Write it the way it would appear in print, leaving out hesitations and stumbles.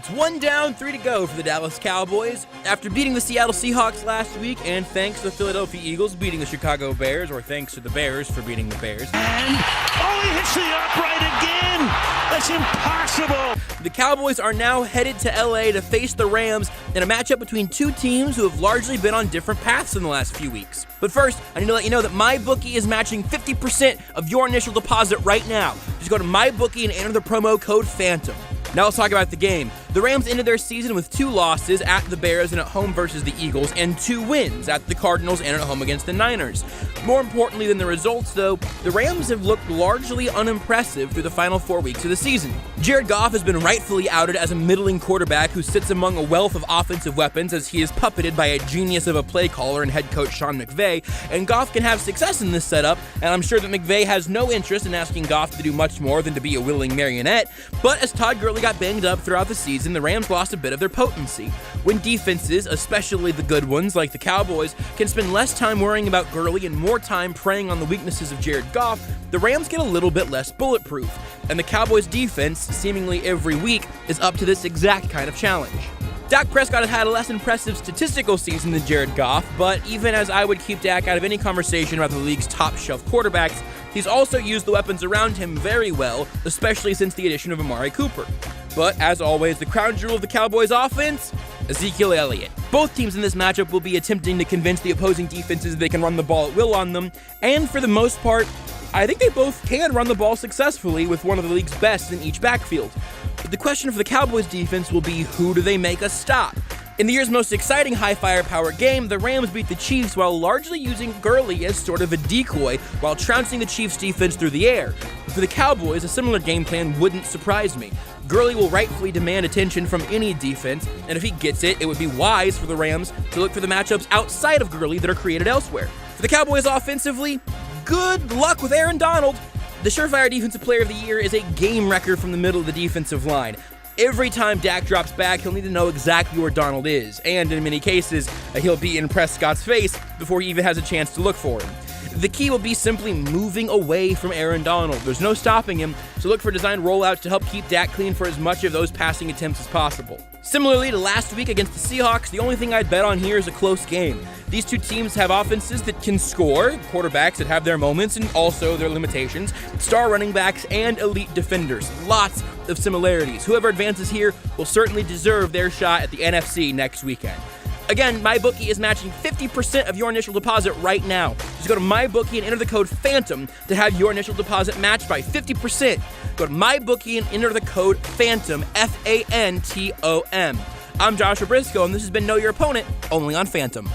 It's 1 down, 3 to go for the Dallas Cowboys. After beating the Seattle Seahawks last week, and thanks to the Philadelphia Eagles beating the Chicago Bears, or thanks to the Bears for beating the Bears. And, he hits the upright again! That's impossible! The Cowboys are now headed to LA to face the Rams in a matchup between two teams who have largely been on different paths in the last few weeks. But first, I need to let you know that MyBookie is matching 50% of your initial deposit right now. Just go to MyBookie and enter the promo code PHANTOM. Now let's talk about the game. The Rams ended their season with 2 losses at the Bears and at home versus the Eagles, and 2 wins at the Cardinals and at home against the Niners. More importantly than the results, though, the Rams have looked largely unimpressive through the final 4 weeks of the season. Jared Goff has been rightfully outed as a middling quarterback who sits among a wealth of offensive weapons as he is puppeted by a genius of a play caller and head coach Sean McVay, and Goff can have success in this setup, and I'm sure that McVay has no interest in asking Goff to do much more than to be a willing marionette. But as Todd Gurley got banged up throughout the season, the Rams lost a bit of their potency. When defenses, especially the good ones like the Cowboys, can spend less time worrying about Gurley and more time preying on the weaknesses of Jared Goff, the Rams get a little bit less bulletproof. And the Cowboys' defense, seemingly every week, is up to this exact kind of challenge. Dak Prescott has had a less impressive statistical season than Jared Goff, but even as I would keep Dak out of any conversation about the league's top-shelf quarterbacks, he's also used the weapons around him very well, especially since the addition of Amari Cooper. But, as always, the crown jewel of the Cowboys' offense, Ezekiel Elliott. Both teams in this matchup will be attempting to convince the opposing defenses they can run the ball at will on them, and for the most part, I think they both can run the ball successfully with one of the league's best in each backfield. But the question for the Cowboys defense will be, who do they make a stop? In the year's most exciting high-firepower game, the Rams beat the Chiefs while largely using Gurley as sort of a decoy while trouncing the Chiefs' defense through the air. For the Cowboys, a similar game plan wouldn't surprise me. Gurley will rightfully demand attention from any defense, and if he gets it, it would be wise for the Rams to look for the matchups outside of Gurley that are created elsewhere. For the Cowboys offensively, good luck with Aaron Donald. The surefire defensive player of the year is a game wrecker from the middle of the defensive line. Every time Dak drops back, he'll need to know exactly where Donald is, and in many cases, he'll be in Prescott's face before he even has a chance to look for him. The key will be simply moving away from Aaron Donald. There's no stopping him, so look for designed rollouts to help keep Dak clean for as much of those passing attempts as possible. Similarly to last week against the Seahawks, the only thing I'd bet on here is a close game. These two teams have offenses that can score, quarterbacks that have their moments and also their limitations, star running backs, and elite defenders. Lots of similarities. Whoever advances here will certainly deserve their shot at the NFC next weekend. Again, MyBookie is matching 50% of your initial deposit right now. Just go to MyBookie and enter the code PHANTOM to have your initial deposit matched by 50%. Go to MyBookie and enter the code PHANTOM, F-A-N-T-O-M. I'm Joshua Brisco, and this has been Know Your Opponent, only on Phantom.